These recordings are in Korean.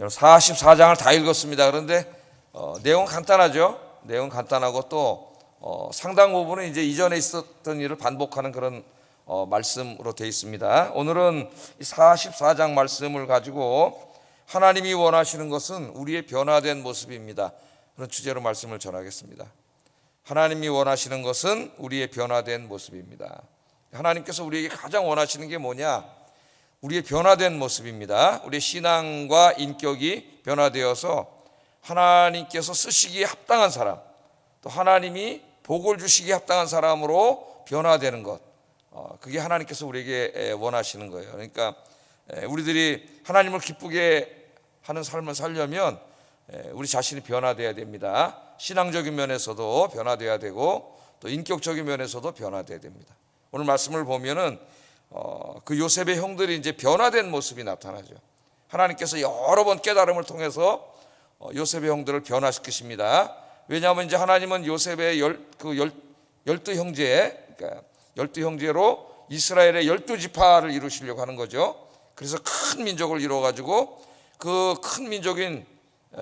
44장을 다 읽었습니다. 그런데 내용은 간단하죠. 내용은 간단하고 또 상당 부분은 이제 이전에 있었던 일을 반복하는 그런 말씀으로 되어 있습니다. 오늘은 이 44장 말씀을 가지고 하나님이 원하시는 것은 우리의 변화된 모습입니다. 그런 주제로 말씀을 전하겠습니다. 하나님이 원하시는 것은 우리의 변화된 모습입니다. 하나님께서 우리에게 가장 원하시는 게 뭐냐? 우리의 변화된 모습입니다. 우리의 신앙과 인격이 변화되어서 하나님께서 쓰시기에 합당한 사람, 또 하나님이 복을 주시기에 합당한 사람으로 변화되는 것, 그게 하나님께서 우리에게 원하시는 거예요. 그러니까 우리들이 하나님을 기쁘게 하는 삶을 살려면 우리 자신이 변화되어야 됩니다. 신앙적인 면에서도 변화되어야 되고 또 인격적인 면에서도 변화되어야 됩니다. 오늘 말씀을 보면은 그 요셉의 형들이 이제 변화된 모습이 나타나죠. 하나님께서 여러 번 깨달음을 통해서 요셉의 형들을 변화시키십니다. 왜냐하면 이제 하나님은 요셉의 열두 형제, 그러니까 12형제로 이스라엘의 12지파를 이루시려고 하는 거죠. 그래서 큰 민족을 이루어 가지고 그 큰 민족인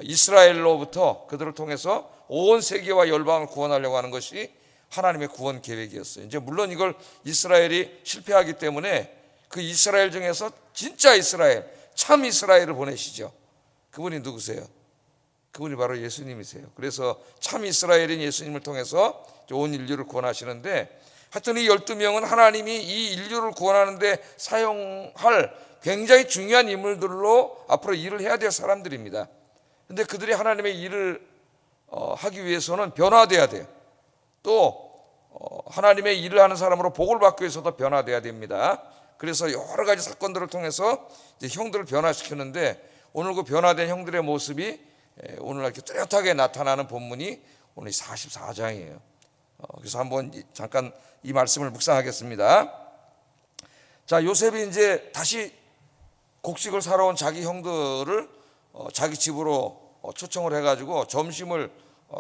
이스라엘로부터 그들을 통해서 온 세계와 열방을 구원하려고 하는 것이 하나님의 구원 계획이었어요. 이제 물론 이걸 이스라엘이 실패하기 때문에 그 이스라엘 중에서 진짜 이스라엘, 참 이스라엘을 보내시죠. 그분이 누구세요? 그분이 바로 예수님이세요. 그래서 참 이스라엘인 예수님을 통해서 온 인류를 구원하시는데, 하여튼 이 12명은 하나님이 이 인류를 구원하는데 사용할 굉장히 중요한 인물들로 앞으로 일을 해야 될 사람들입니다. 그런데 그들이 하나님의 일을 하기 위해서는 변화돼야 돼요. 또 하나님의 일을 하는 사람으로 복을 받기 위해서도 변화돼야 됩니다. 그래서 여러 가지 사건들을 통해서 이제 형들을 변화시키는데, 오늘 그 변화된 형들의 모습이 오늘 이렇게 뚜렷하게 나타나는 본문이 오늘 44장이에요. 그래서 한번 잠깐 이 말씀을 묵상하겠습니다. 자, 요셉이 이제 다시 곡식을 사러 온 자기 형들을 자기 집으로 초청을 해가지고 점심을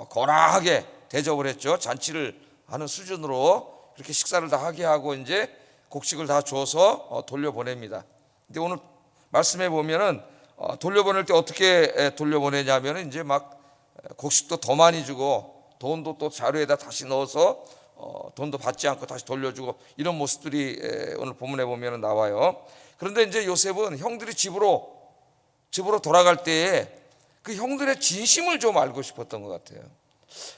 거나하게 대접을 했죠. 잔치를 하는 수준으로 그렇게 식사를 다 하게 하고 이제 곡식을 다 줘서 돌려보냅니다. 근데 오늘 말씀해 보면은 돌려보낼 때 어떻게 돌려보내냐면은 이제 막 곡식도 더 많이 주고 돈도 또 자루에다 다시 넣어서 돈도 받지 않고 다시 돌려주고, 이런 모습들이 오늘 본문에 보면은 나와요. 그런데 이제 요셉은 형들이 집으로 돌아갈 때에 그 형들의 진심을 좀 알고 싶었던 것 같아요.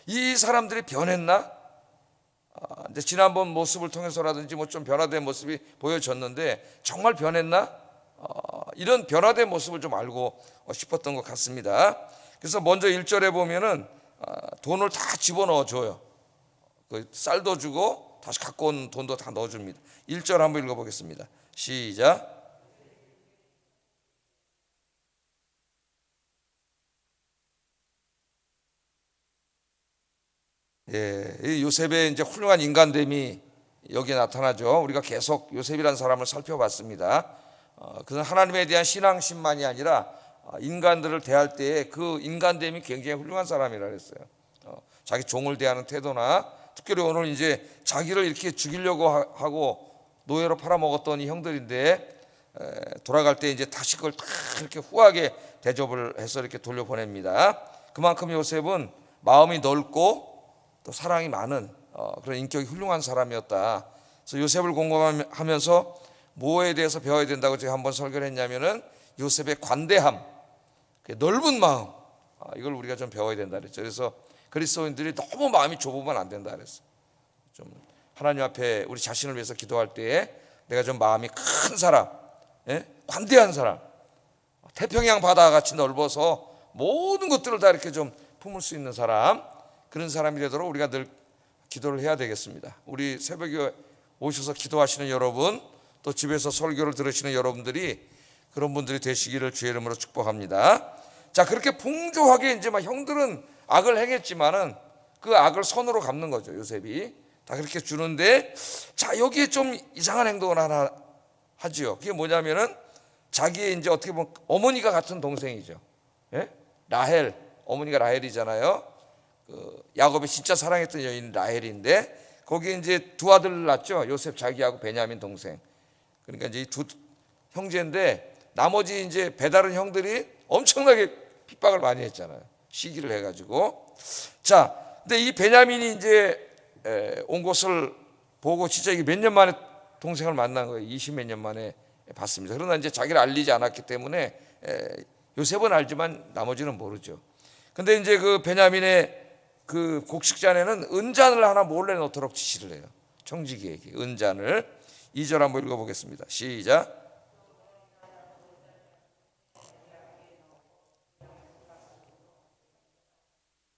이 사람들이 변했나? 이제 지난번 모습을 통해서라든지 뭐 좀 변화된 모습이 보여졌는데 정말 변했나? 이런 변화된 모습을 좀 알고 싶었던 것 같습니다. 그래서 먼저 1절에 보면은 돈을 다 집어넣어 줘요. 그 쌀도 주고 다시 갖고 온 돈도 다 넣어줍니다. 1절 한번 읽어보겠습니다. 시작. 이 요셉의 이제 훌륭한 인간됨이 여기에 나타나죠. 우리가 계속 요셉이라는 사람을 살펴봤습니다. 그는 하나님에 대한 신앙심만이 아니라 인간들을 대할 때에 그 인간됨이 굉장히 훌륭한 사람이라 그랬어요. 자기 종을 대하는 태도나, 특별히 오늘 이제 자기를 이렇게 죽이려고 하고 노예로 팔아먹었던 이 형들인데 돌아갈 때 이제 다시 그걸 다 이렇게 후하게 대접을 해서 이렇게 돌려보냅니다. 그만큼 요셉은 마음이 넓고 또 사랑이 많은 그런 인격이 훌륭한 사람이었다. 그래서 요셉을 공부하면서 뭐에 대해서 배워야 된다고 제가 한번 설교를 했냐면은 요셉의 관대함, 넓은 마음, 이걸 우리가 좀 배워야 된다 그랬죠. 그래서 그리스도인들이 너무 마음이 좁으면 안 된다 그랬어요. 좀 하나님 앞에 우리 자신을 위해서 기도할 때에 내가 좀 마음이 큰 사람, 관대한 사람, 태평양 바다 같이 넓어서 모든 것들을 다 이렇게 좀 품을 수 있는 사람, 그런 사람이 되도록 우리가 늘 기도를 해야 되겠습니다. 우리 새벽에 오셔서 기도하시는 여러분, 또 집에서 설교를 들으시는 여러분들이 그런 분들이 되시기를 주의 이름으로 축복합니다. 자, 그렇게 풍조하게 이제 막 형들은 악을 행했지만은 그 악을 선으로 갚는 거죠. 요셉이 다 그렇게 주는데, 자, 여기에 좀 이상한 행동을 하나 하지요. 그게 뭐냐면은 자기의 이제 어떻게 보면 어머니가 같은 동생이죠. 라헬, 어머니가 라헬이잖아요. 야곱이 진짜 사랑했던 여인 라헬인데 거기에 이제 두 아들을 낳죠. 요셉 자기하고 베냐민 동생. 그러니까 이제 두 형제인데 나머지 이제 배다른 형들이 엄청나게 핍박을 많이 했잖아요. 시기를 해가지고. 자, 근데 이 베냐민이 이제 온 것을 보고 진짜 이게 몇 년 만에 동생을 만난 거예요. 20몇 년 만에 봤습니다. 그러나 이제 자기를 알리지 않았기 때문에 요셉은 알지만 나머지는 모르죠. 근데 이제 그 베냐민의 그 곡식잔에는 은잔을 하나 몰래 넣도록 지시를 해요. 청지기에게 은잔을. 2절 한번 읽어보겠습니다. 시작.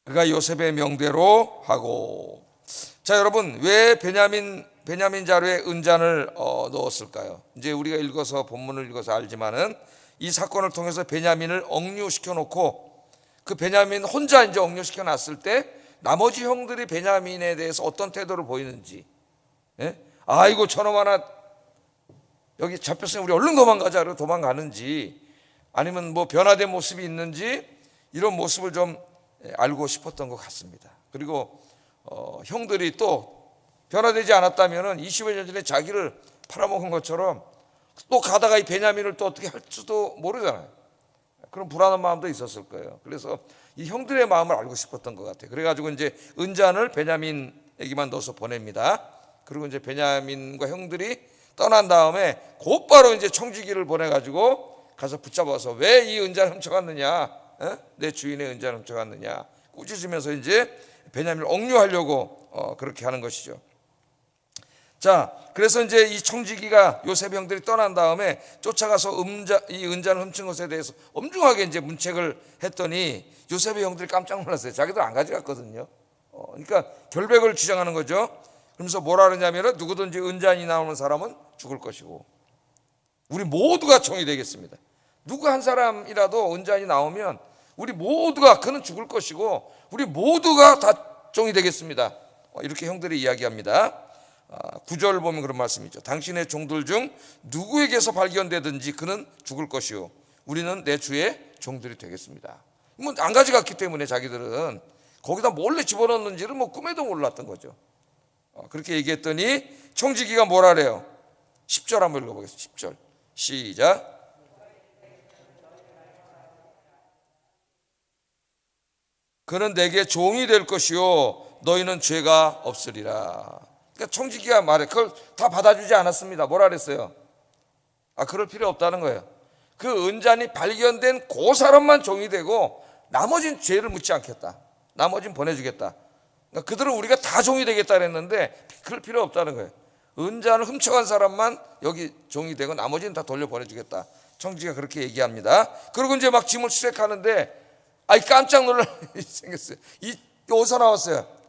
그가 요셉의 명대로 하고. 자, 여러분, 왜 베냐민 자루에 은잔을 넣었을까요? 이제 우리가 읽어서 본문을 읽어서 알지만은 이 사건을 통해서 베냐민을 억류시켜 놓고 그 베냐민 혼자 이제 억류시켜 놨을 때 나머지 형들이 베냐민에 대해서 어떤 태도를 보이는지, 아이고 저놈 하나 여기 잡혔으니 우리 얼른 도망가자, 그러고 도망가는지, 아니면 뭐 변화된 모습이 있는지, 이런 모습을 좀 알고 싶었던 것 같습니다. 그리고 형들이 또 변화되지 않았다면 20여 년 전에 자기를 팔아먹은 것처럼 또 가다가 이 베냐민을 또 어떻게 할지도 모르잖아요. 그런 불안한 마음도 있었을 거예요. 그래서 이 형들의 마음을 알고 싶었던 것 같아요. 그래가지고 이제 은잔을 베냐민에게만 넣어서 보냅니다. 그리고 이제 베냐민과 형들이 떠난 다음에 곧바로 이제 청지기를 보내가지고 가서 붙잡아서 왜 이 은잔을 훔쳐갔느냐, 내 주인의 은잔을 훔쳐갔느냐 꾸짖으면서 이제 베냐민을 억류하려고 그렇게 하는 것이죠. 자, 그래서 이제 이 청지기가 요셉 형들이 떠난 다음에 쫓아가서 이 은잔을 훔친 것에 대해서 엄중하게 이제 문책을 했더니 요셉의 형들이 깜짝 놀랐어요. 자기들 안 가져갔거든요. 그러니까 결백을 주장하는 거죠. 그러면서 뭐라 그러냐면은 누구든지 은잔이 나오는 사람은 죽을 것이고 우리 모두가 종이 되겠습니다. 누구 한 사람이라도 은잔이 나오면 우리 모두가 그는 죽을 것이고 우리 모두가 다 종이 되겠습니다. 이렇게 형들이 이야기합니다. 9절 보면 그런 말씀이죠. 당신의 종들 중 누구에게서 발견되든지 그는 죽을 것이요 우리는 내 주의 종들이 되겠습니다. 뭐 안 가져갔기 때문에 자기들은 거기다 몰래 집어넣는지를 뭐 꿈에도 몰랐던 거죠. 그렇게 얘기했더니 청지기가 뭐라 그래요? 10절 한번 읽어보겠습니다. 10절 시작. 그는 내게 종이 될 것이요 너희는 죄가 없으리라. 그러니까 청지기가 말해. 그걸 다 받아주지 않았습니다. 뭐라 그랬어요? 그럴 필요 없다는 거예요. 그 은잔이 발견된 그 사람만 종이 되고 나머지는 죄를 묻지 않겠다. 나머지는 보내주겠다. 그러니까 그들은 우리가 다 종이 되겠다 그랬는데 그럴 필요 없다는 거예요. 은잔을 훔쳐간 사람만 여기 종이 되고 나머지는 다 돌려보내주겠다. 청지기가 그렇게 얘기합니다. 그리고 이제 막 짐을 수색하는데 깜짝 놀랄 일이 생겼어요. 어디서 나왔어요?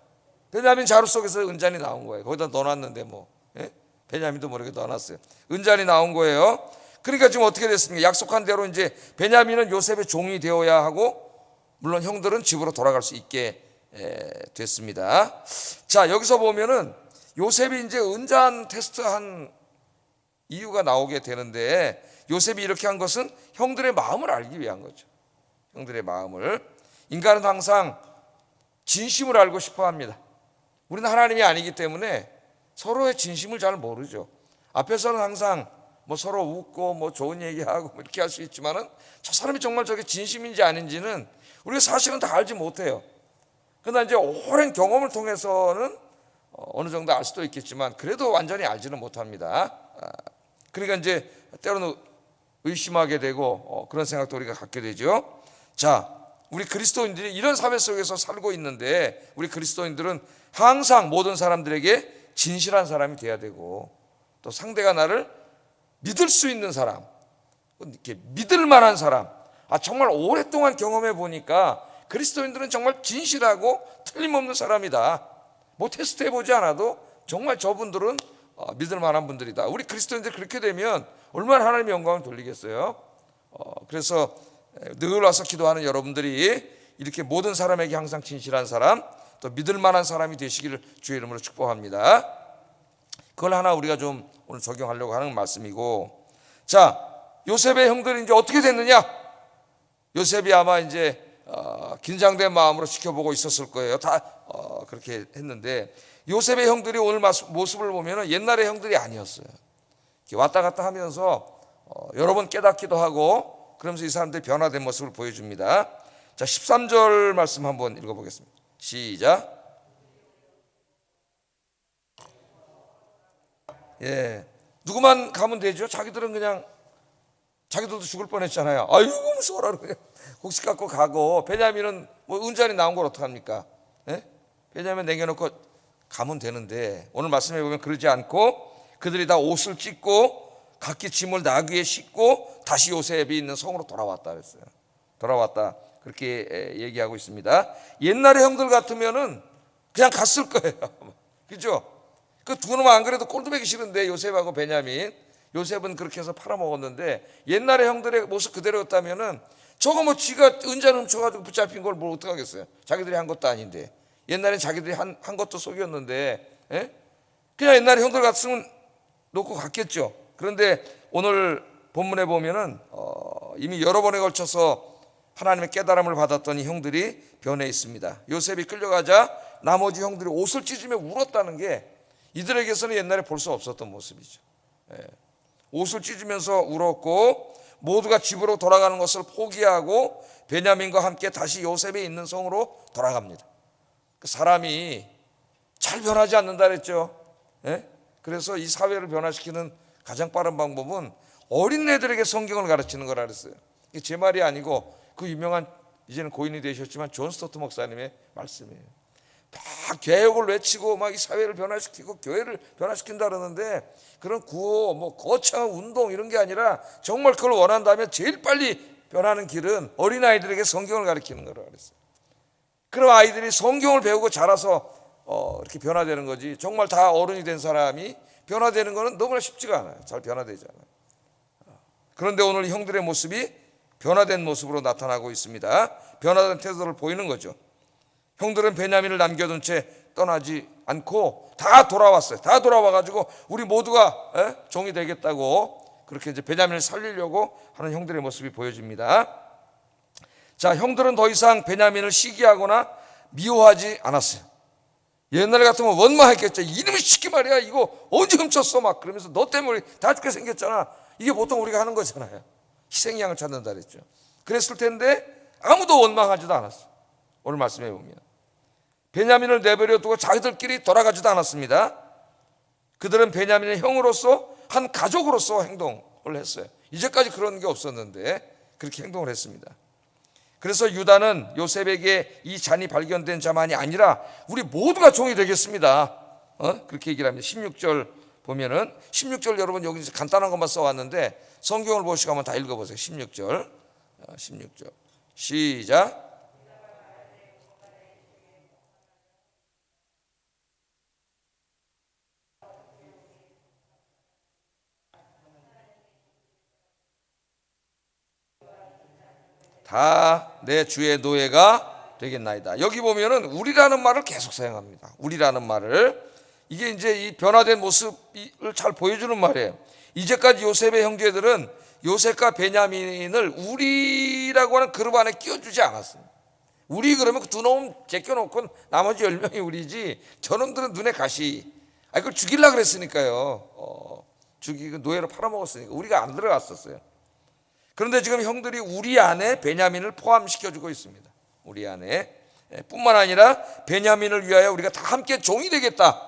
베냐민 자루 속에서 은잔이 나온 거예요. 거기다 넣어놨는데 베냐민도 모르게 넣어놨어요. 은잔이 나온 거예요. 그러니까 지금 어떻게 됐습니까? 약속한 대로 이제 베냐민은 요셉의 종이 되어야 하고 물론 형들은 집으로 돌아갈 수 있게 됐습니다. 자, 여기서 보면은 요셉이 이제 은잔 테스트한 이유가 나오게 되는데 요셉이 이렇게 한 것은 형들의 마음을 알기 위한 거죠. 형들의 마음을. 인간은 항상 진심을 알고 싶어 합니다. 우리는 하나님이 아니기 때문에 서로의 진심을 잘 모르죠. 앞에서는 항상 뭐 서로 웃고 뭐 좋은 얘기하고 이렇게 할 수 있지만은 저 사람이 정말 저게 진심인지 아닌지는 우리가 사실은 다 알지 못해요. 그러나 이제 오랜 경험을 통해서는 어느 정도 알 수도 있겠지만 그래도 완전히 알지는 못합니다. 그러니까 이제 때로는 의심하게 되고 그런 생각도 우리가 갖게 되죠. 자, 우리 그리스도인들이 이런 사회 속에서 살고 있는데 우리 그리스도인들은 항상 모든 사람들에게 진실한 사람이 돼야 되고 또 상대가 나를 믿을 수 있는 사람, 이렇게 믿을 만한 사람. 정말 오랫동안 경험해 보니까 그리스도인들은 정말 진실하고 틀림없는 사람이다. 뭐 테스트 해보지 않아도 정말 저분들은 믿을 만한 분들이다. 우리 그리스도인들 그렇게 되면 얼마나 하나님의 영광을 돌리겠어요. 그래서 늘 와서 기도하는 여러분들이 이렇게 모든 사람에게 항상 진실한 사람, 또 믿을 만한 사람이 되시기를 주의 이름으로 축복합니다. 그걸 하나 우리가 좀 오늘 적용하려고 하는 말씀이고, 자, 요셉의 형들이 이제 어떻게 됐느냐? 요셉이 아마 이제 긴장된 마음으로 지켜보고 있었을 거예요. 다 그렇게 했는데 요셉의 형들이 오늘 모습을 보면 옛날의 형들이 아니었어요. 왔다 갔다 하면서 여러 번 깨닫기도 하고 그러면서 이 사람들이 변화된 모습을 보여줍니다. 자, 13절 말씀 한번 읽어보겠습니다. 시작. 예, 누구만 가면 되죠? 자기들은 그냥 자기들도 죽을 뻔했잖아요. 아이고 무서워라 그냥 곡식 갖고 가고, 베냐민은 뭐 은잔이 나온 걸 어떡합니까? 예? 베냐민 남겨놓고 가면 되는데, 오늘 말씀해 보면 그러지 않고 그들이 다 옷을 찢고 각기 짐을 나귀에 싣고 다시 요셉이 있는 성으로 돌아왔다 그랬어요. 돌아왔다 그렇게 얘기하고 있습니다. 옛날에 형들 같으면은 그냥 갔을 거예요. 그죠? 그 두 놈은 안 그래도 꼴도 보기 싫은데, 요셉하고 베냐민, 요셉은 그렇게 해서 팔아먹었는데, 옛날에 형들의 모습 그대로였다면은 저거 뭐 지가 은잔 훔쳐가지고 붙잡힌 걸 뭘 어떡하겠어요. 자기들이 한 것도 아닌데. 옛날엔 자기들이 한 것도 속였는데, 예? 그냥 옛날에 형들 같으면 놓고 갔겠죠. 그런데 오늘 본문에 보면은 이미 여러 번에 걸쳐서 하나님의 깨달음을 받았던 이 형들이 변해 있습니다. 요셉이 끌려가자 나머지 형들이 옷을 찢으며 울었다는 게 이들에게서는 옛날에 볼 수 없었던 모습이죠. 예. 옷을 찢으면서 울었고 모두가 집으로 돌아가는 것을 포기하고 베냐민과 함께 다시 요셉이 있는 성으로 돌아갑니다. 그 사람이 잘 변하지 않는다 그랬죠. 예? 그래서 이 사회를 변화시키는 가장 빠른 방법은 어린애들에게 성경을 가르치는 거라 그랬어요. 이게 제 말이 아니고 그 유명한, 이제는 고인이 되셨지만 존 스토트 목사님의 말씀이에요. 막 개혁을 외치고 막 이 사회를 변화시키고 교회를 변화시킨다 그러는데, 그런 구호 뭐 거창한 운동 이런 게 아니라 정말 그걸 원한다면 제일 빨리 변하는 길은 어린아이들에게 성경을 가르치는 거라 그랬어요. 그럼 아이들이 성경을 배우고 자라서 이렇게 변화되는 거지, 정말 다 어른이 된 사람이 변화되는 거는 너무나 쉽지가 않아요. 잘 변화되지 않아요. 그런데 오늘 형들의 모습이 변화된 모습으로 나타나고 있습니다. 변화된 태도를 보이는 거죠. 형들은 베냐민을 남겨둔 채 떠나지 않고 다 돌아왔어요. 다 돌아와가지고 우리 모두가 종이 되겠다고 그렇게 이제 베냐민을 살리려고 하는 형들의 모습이 보여집니다. 자, 형들은 더 이상 베냐민을 시기하거나 미워하지 않았어요. 옛날 같으면 원망했겠죠. 이놈의 시키 말이야, 이거 언제 훔쳤어 막 그러면서 너 때문에 다 죽게 생겼잖아. 이게 보통 우리가 하는 거잖아요. 희생양을 찾는다 그랬죠. 그랬을 텐데 아무도 원망하지도 않았어요. 오늘 말씀해 보면 베냐민을 내버려 두고 자기들끼리 돌아가지도 않았습니다. 그들은 베냐민의 형으로서, 한 가족으로서 행동을 했어요. 이제까지 그런 게 없었는데 그렇게 행동을 했습니다. 그래서 유다는 요셉에게 이 잔이 발견된 자만이 아니라 우리 모두가 종이 되겠습니다. 그렇게 얘기를 합니다. 16절 보면은, 16절 여러분 여기 간단한 것만 써왔는데 성경을 보시고 한번 다 읽어보세요. 16절 시작. 다 내 주의 노예가 되겠나이다. 여기 보면은 우리라는 말을 계속 사용합니다. 우리라는 말을, 이게 이제 이 변화된 모습을 잘 보여주는 말이에요. 이제까지 요셉의 형제들은 요셉과 베냐민을 우리라고 하는 그룹 안에 끼워주지 않았습니다. 우리 그러면 그 두 놈 제껴놓고 나머지 10명이 우리지, 저놈들은 눈에 가시. 그걸 죽이려고 그랬으니까요. 죽이고 노예로 팔아먹었으니까 우리가 안 들어갔었어요. 그런데 지금 형들이 우리 안에 베냐민을 포함시켜주고 있습니다. 우리 안에. 뿐만 아니라 베냐민을 위하여 우리가 다 함께 종이 되겠다,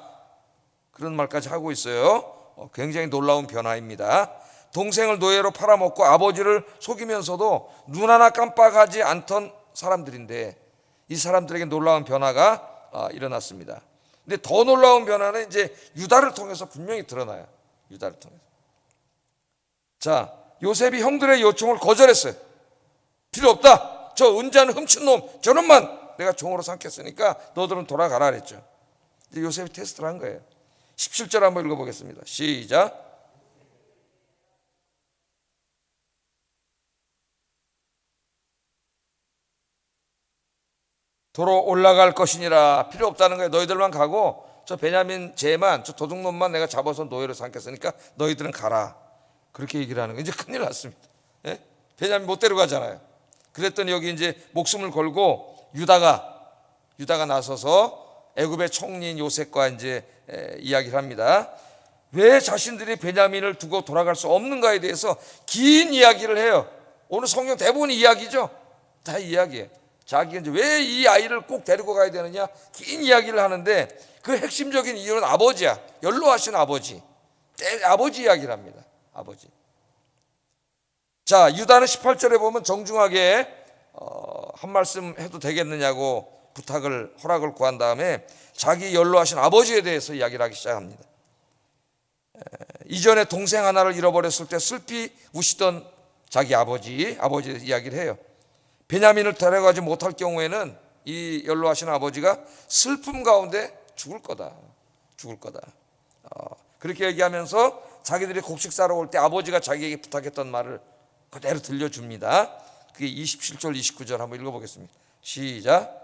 그런 말까지 하고 있어요. 굉장히 놀라운 변화입니다. 동생을 노예로 팔아먹고 아버지를 속이면서도 눈 하나 깜빡하지 않던 사람들인데 이 사람들에게 놀라운 변화가 일어났습니다. 근데 더 놀라운 변화는 이제 유다를 통해서 분명히 드러나요. 유다를 통해서. 자, 요셉이 형들의 요청을 거절했어요. 필요 없다. 저 은잔을 훔친 놈, 저놈만 내가 종으로 삼겠으니까 너들은 돌아가라 그랬죠. 이제 요셉이 테스트를 한 거예요. 17절 한번 읽어보겠습니다. 시작. 도로 올라갈 것이니라. 필요 없다는 거예요. 너희들만 가고 저 베냐민 쟤만, 저 도둑놈만 내가 잡아서 노예로 삼겠으니까 너희들은 가라. 그렇게 얘기를 하는 거예요. 이제 큰일 났습니다. 예? 베냐민 못 데려가잖아요. 그랬더니 여기 이제 목숨을 걸고 유다가 나서서 애굽의 총리인 요셉과 이제 이야기를 합니다. 왜 자신들이 베냐민을 두고 돌아갈 수 없는가에 대해서 긴 이야기를 해요. 오늘 성경 대부분이 이야기죠. 다 이야기예요. 자기가 이제 왜 이 아이를 꼭 데리고 가야 되느냐, 긴 이야기를 하는데 그 핵심적인 이유는 아버지야. 연로하신 아버지. 아버지 이야기를 합니다. 아버지. 자, 유다는 18절에 보면 정중하게 한 말씀 해도 되겠느냐고 허락을 구한 다음에 자기 연로하신 아버지에 대해서 이야기를 하기 시작합니다. 이전에 동생 하나를 잃어버렸을 때 슬피 우시던 자기 아버지 이야기를 해요. 베냐민을 데려가지 못할 경우에는 이 연로하신 아버지가 슬픔 가운데 죽을 거다. 그렇게 얘기하면서 자기들이 곡식 사러 올 때 아버지가 자기에게 부탁했던 말을 그대로 들려줍니다. 그게 27절 29절 한번 읽어보겠습니다. 시작.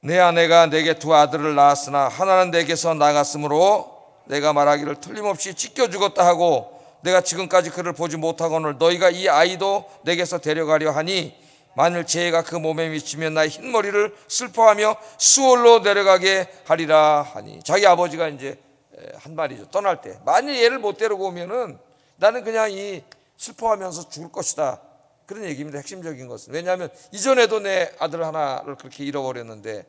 내 아내가 내게 두 아들을 낳았으나 하나는 내게서 나갔으므로 내가 말하기를 틀림없이 찢겨 죽었다 하고 내가 지금까지 그를 보지 못하거늘 너희가 이 아이도 내게서 데려가려 하니 만일 재해가 그 몸에 미치면 나의 흰머리를 슬퍼하며 수월로 내려가게 하리라 하니. 자기 아버지가 이제 한 말이죠. 떠날 때 만일 얘를 못 데리고 오면은 나는 그냥 이 슬퍼하면서 죽을 것이다. 그런 얘기입니다. 핵심적인 것은. 왜냐하면 이전에도 내 아들 하나를 그렇게 잃어버렸는데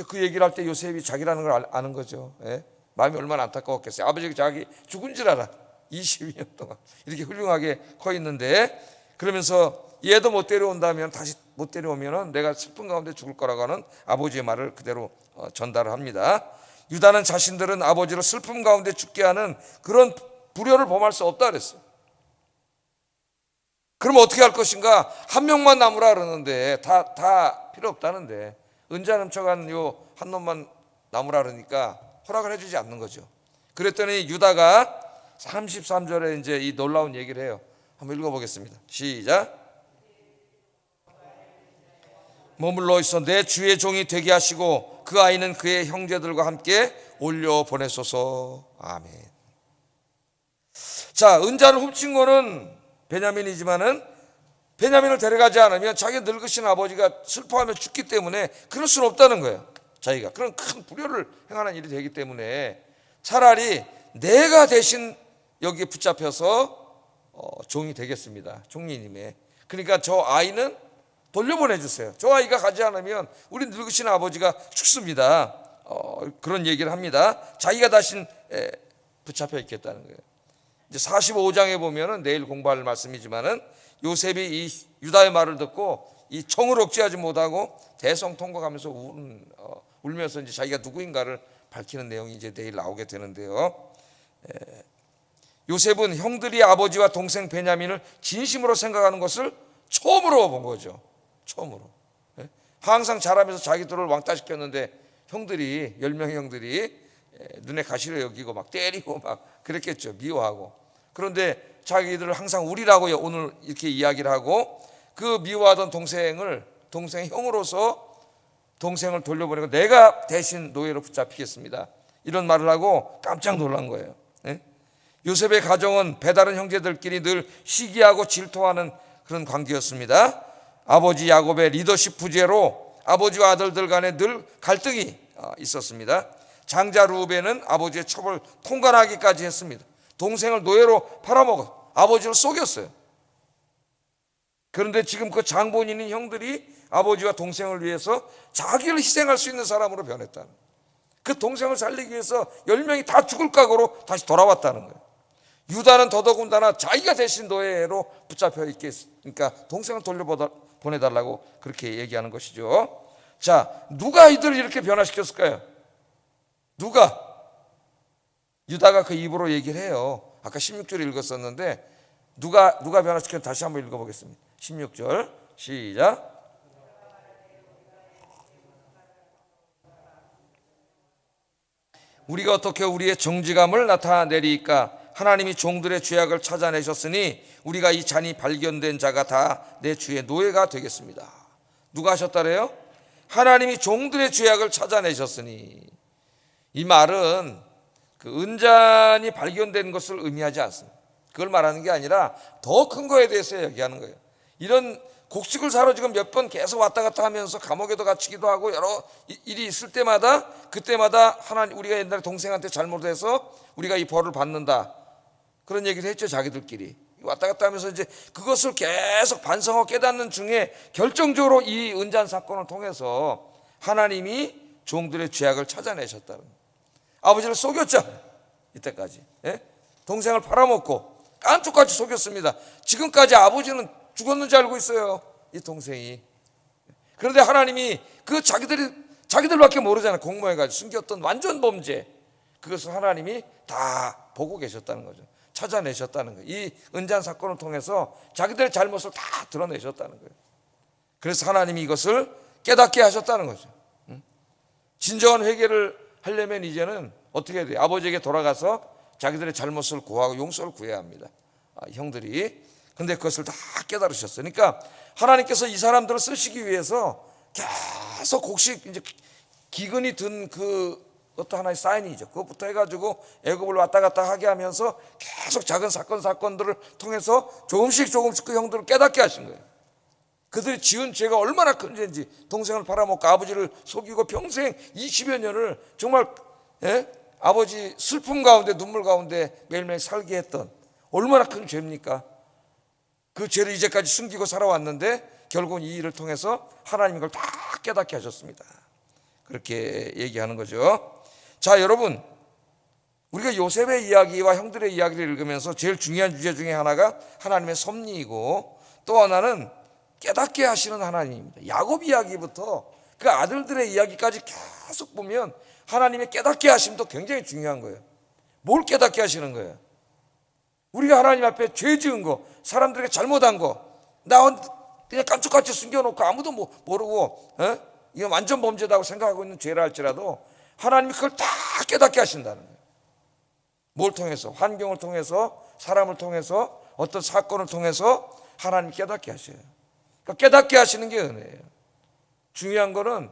그 얘기를 할 때 요셉이 자기라는 걸 아는 거죠. 예? 마음이 얼마나 안타까웠겠어요. 아버지가 자기 죽은 줄 알아. 22년 동안 이렇게 훌륭하게 커 있는데, 그러면서 얘도 못 데려온다면, 다시 못 데려오면 내가 슬픈 가운데 죽을 거라고 하는 아버지의 말을 그대로 전달을 합니다. 유다는 자신들은 아버지를 슬픔 가운데 죽게 하는 그런 불효를 범할 수 없다 그랬어요. 그럼 어떻게 할 것인가? 한 명만 남으라 그러는데 다 필요 없다는데 은자 넘쳐간 요 한 놈만 남으라 그러니까 허락을 해주지 않는 거죠. 그랬더니 유다가 33절에 이제 이 놀라운 얘기를 해요. 한번 읽어보겠습니다. 시작. 머물러 있어 내 주의 종이 되게 하시고 그 아이는 그의 형제들과 함께 올려 보내소서. 아멘. 자, 은자를 훔친 거는 베냐민이지만은 베냐민을 데려가지 않으면 자기 늙으신 아버지가 슬퍼하며 죽기 때문에 그럴 수는 없다는 거예요. 자기가 그런 큰 불효를 행하는 일이 되기 때문에 차라리 내가 대신 여기에 붙잡혀서 종이 되겠습니다. 종리님의. 그러니까 저 아이는 돌려보내 주세요. 저 아이가 가지 않으면 우리 늙으신 아버지가 죽습니다. 그런 얘기를 합니다. 자기가 대신 붙잡혀 있겠다는 거예요. 이제 45장에 보면은 내일 공부할 말씀이지만은 요셉이 이 유다의 말을 듣고 이 청을 억제하지 못하고 대성통곡하면서 울면서 이제 자기가 누구인가를 밝히는 내용이 이제 내일 나오게 되는데요. 요셉은 형들이 아버지와 동생 베냐민을 진심으로 생각하는 것을 처음으로 본 거죠. 처음으로. 항상 자라면서 자기들을 왕따시켰는데 형들이 10명의 형들이 눈에 가시려 여기고 막 때리고 막 그랬겠죠. 미워하고. 그런데 자기들을 항상 우리라고 오늘 이렇게 이야기를 하고 그 미워하던 동생의 형으로서 동생을 돌려보내고 내가 대신 노예로 붙잡히겠습니다. 이런 말을 하고 깜짝 놀란 거예요. 요셉의 가정은 배다른 형제들끼리 늘 시기하고 질투하는 그런 관계였습니다. 아버지 야곱의 리더십 부재로 아버지와 아들들 간에 늘 갈등이 있었습니다. 장자 루벤은 아버지의 첩을 통과하기까지 했습니다. 동생을 노예로 팔아먹어 아버지를 속였어요. 그런데 지금 그 장본인인 형들이 아버지와 동생을 위해서 자기를 희생할 수 있는 사람으로 변했다는 거예요. 그 동생을 살리기 위해서 10명이 다 죽을 각오로 다시 돌아왔다는 거예요. 유다는 더더군다나 자기가 대신 노예로 붙잡혀 있겠으니까 동생을 돌려보내달라고 그렇게 얘기하는 것이죠. 자, 누가 이들을 이렇게 변화시켰을까요? 누가? 유다가 그 입으로 얘기를 해요. 아까 16절 읽었었는데 누가 변화시켰는지 다시 한번 읽어보겠습니다. 16절 시작. 우리가 어떻게 우리의 정직함을 나타내리까? 하나님이 종들의 죄악을 찾아내셨으니 우리가 이 잔이 발견된 자가 다 내 주의 노예가 되겠습니다. 누가 하셨다래요? 하나님이 종들의 죄악을 찾아내셨으니. 이 말은 그 은잔이 발견된 것을 의미하지 않습니다. 그걸 말하는 게 아니라 더 큰 거에 대해서 얘기하는 거예요. 이런 곡식을 사러 지금 몇 번 계속 왔다 갔다 하면서 감옥에도 갇히기도 하고 여러 일이 있을 때마다 그때마다 하나님, 우리가 옛날에 동생한테 잘못해서 우리가 이 벌을 받는다 그런 얘기를 했죠. 자기들끼리 왔다 갔다 하면서 이제 그것을 계속 반성하고 깨닫는 중에 결정적으로 이 은잔 사건을 통해서 하나님이 종들의 죄악을 찾아내셨다는 거예요. 아버지를 속였잖아요. 이때까지 동생을 팔아먹고 깐족같이 속였습니다. 지금까지 아버지는 죽었는지 알고 있어요, 이 동생이. 그런데 하나님이 그 자기들밖에 모르잖아요. 공모해가지고 숨겼던 완전 범죄, 그것을 하나님이 다 보고 계셨다는 거죠. 찾아내셨다는 거예요. 이 은잔 사건을 통해서 자기들의 잘못을 다 드러내셨다는 거예요. 그래서 하나님이 이것을 깨닫게 하셨다는 거죠. 진정한 회개를 하려면 이제는 어떻게 해야 돼요? 아버지에게 돌아가서 자기들의 잘못을 고하고 용서를 구해야 합니다. 형들이. 근데 그것을 다 깨달으셨어요. 그러니까 하나님께서 이 사람들을 쓰시기 위해서 계속 곡식, 이제 기근이 든 그 어떤 하나의 사인이죠. 그것부터 해가지고 애굽을 왔다 갔다 하게 하면서 계속 작은 사건들을 통해서 조금씩 그 형들을 깨닫게 하신 거예요. 그들이 지은 죄가 얼마나 큰 죄인지, 동생을 팔아먹고 아버지를 속이고 평생 20여 년을 정말 아버지 슬픔 가운데 눈물 가운데 매일매일 살게 했던 얼마나 큰 죄입니까? 그 죄를 이제까지 숨기고 살아왔는데 결국은 이 일을 통해서 하나님이 그걸 다 깨닫게 하셨습니다. 그렇게 얘기하는 거죠. 자, 여러분, 우리가 요셉의 이야기와 형들의 이야기를 읽으면서 제일 중요한 주제 중에 하나가 하나님의 섭리이고, 또 하나는 깨닫게 하시는 하나님입니다. 야곱 이야기부터 그 아들들의 이야기까지 계속 보면 하나님의 깨닫게 하심도 굉장히 중요한 거예요. 뭘 깨닫게 하시는 거예요? 우리가 하나님 앞에 죄 지은 거, 사람들에게 잘못한 거, 나 그냥 깜짝같이 숨겨놓고 아무도 모르고 이건 완전 범죄다고 생각하고 있는 죄라 할지라도 하나님이 그걸 다 깨닫게 하신다는 거예요. 뭘 통해서? 환경을 통해서, 사람을 통해서, 어떤 사건을 통해서 하나님이 깨닫게 하셔요. 그러니까 깨닫게 하시는 게 은혜예요. 중요한 거는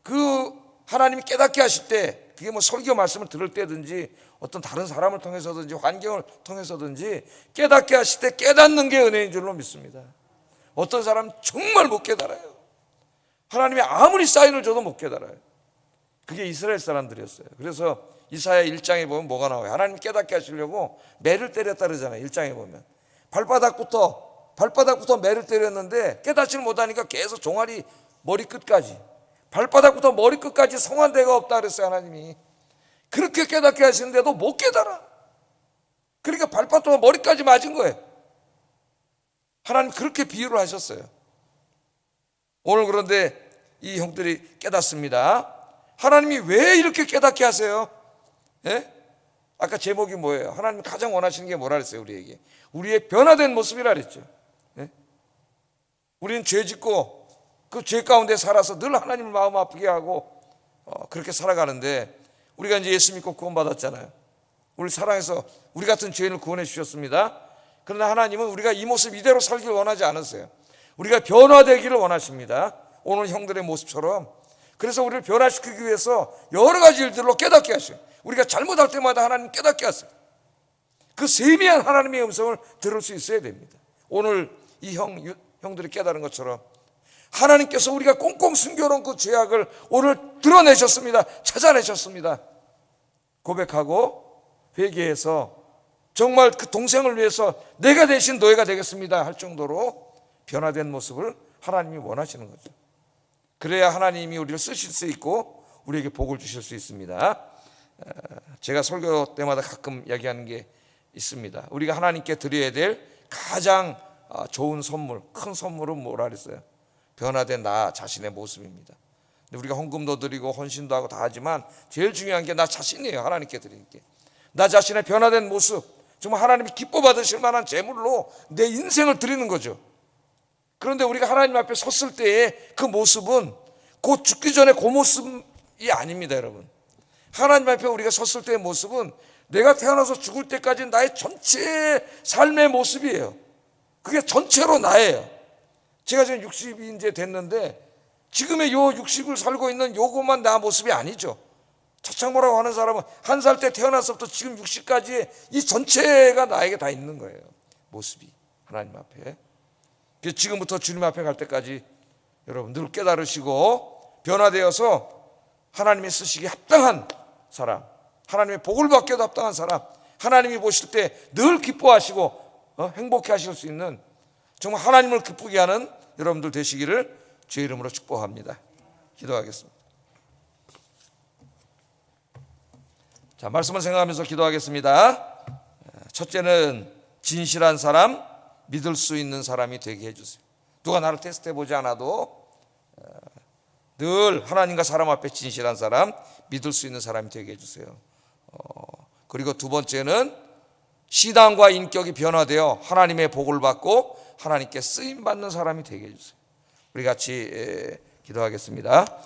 그 하나님이 깨닫게 하실 때, 그게 뭐 설교 말씀을 들을 때든지 어떤 다른 사람을 통해서든지 환경을 통해서든지 깨닫게 하실 때 깨닫는 게 은혜인 줄로 믿습니다. 어떤 사람은 정말 못 깨달아요. 하나님이 아무리 사인을 줘도 못 깨달아요. 그게 이스라엘 사람들이었어요. 그래서 이사야 1장에 보면 뭐가 나와요? 하나님 깨닫게 하시려고 매를 때렸다 그러잖아요. 1장에 보면 발바닥부터 매를 때렸는데 깨닫지를 못하니까 계속 종아리 머리끝까지, 발바닥부터 머리끝까지 성한 데가 없다 그랬어요. 하나님이 그렇게 깨닫게 하시는데도 못 깨달아. 그러니까 발바닥부터 머리까지 맞은 거예요. 하나님 그렇게 비유를 하셨어요. 오늘 그런데 이 형들이 깨닫습니다. 하나님이 왜 이렇게 깨닫게 하세요? 아까 제목이 뭐예요? 하나님이 가장 원하시는 게 뭐라 그랬어요? 우리에게 우리의 변화된 모습이라 그랬죠. 우리는 죄 짓고 그 죄 가운데 살아서 늘 하나님을 마음 아프게 하고 그렇게 살아가는데, 우리가 이제 예수 믿고 구원받았잖아요. 우리 사랑해서 우리 같은 죄인을 구원해 주셨습니다. 그러나 하나님은 우리가 이 모습 이대로 살기를 원하지 않으세요. 우리가 변화되기를 원하십니다. 오늘 형들의 모습처럼. 그래서 우리를 변화시키기 위해서 여러 가지 일들로 깨닫게 하셔요. 우리가 잘못할 때마다 하나님 깨닫게 하세요. 그 세미한 하나님의 음성을 들을 수 있어야 됩니다. 오늘 이 형들이 깨달은 것처럼 하나님께서 우리가 꽁꽁 숨겨놓은 그 죄악을 오늘 드러내셨습니다. 찾아내셨습니다. 고백하고 회개해서 정말 그 동생을 위해서 내가 대신 너희가 되겠습니다 할 정도로 변화된 모습을 하나님이 원하시는 거죠. 그래야 하나님이 우리를 쓰실 수 있고 우리에게 복을 주실 수 있습니다. 제가 설교 때마다 가끔 이야기하는 게 있습니다. 우리가 하나님께 드려야 될 가장 좋은 선물, 큰 선물은 뭐라 그랬어요? 변화된 나 자신의 모습입니다. 근데 우리가 헌금도 드리고 헌신도 하고 다 하지만 제일 중요한 게 나 자신이에요. 하나님께 드리는 게 나 자신의 변화된 모습, 정말 하나님이 기뻐 받으실 만한 제물로 내 인생을 드리는 거죠. 그런데 우리가 하나님 앞에 섰을 때의 그 모습은 곧 죽기 전에 그 모습이 아닙니다. 여러분, 하나님 앞에 우리가 섰을 때의 모습은 내가 태어나서 죽을 때까지 나의 전체 삶의 모습이에요. 그게 전체로 나예요. 제가 지금 60이 이제 됐는데 지금의 요 60을 살고 있는 요것만 나 모습이 아니죠. 차창모라고 하는 사람은 1살 때 태어나서부터 지금 60까지 이 전체가 나에게 다 있는 거예요. 모습이 하나님 앞에. 지금부터 주님 앞에 갈 때까지 여러분 늘 깨달으시고 변화되어서 하나님이 쓰시기에 합당한 사람, 하나님의 복을 받기에도 합당한 사람, 하나님이 보실 때 늘 기뻐하시고 행복해 하실 수 있는 정말 하나님을 기쁘게 하는 여러분들 되시기를 주의 이름으로 축복합니다. 기도하겠습니다. 자, 말씀을 생각하면서 기도하겠습니다. 첫째는 진실한 사람, 믿을 수 있는 사람이 되게 해주세요. 누가 나를 테스트해 보지 않아도 늘 하나님과 사람 앞에 진실한 사람, 믿을 수 있는 사람이 되게 해주세요. 그리고 두 번째는 신앙과 인격이 변화되어 하나님의 복을 받고 하나님께 쓰임받는 사람이 되게 해주세요. 우리 같이 기도하겠습니다.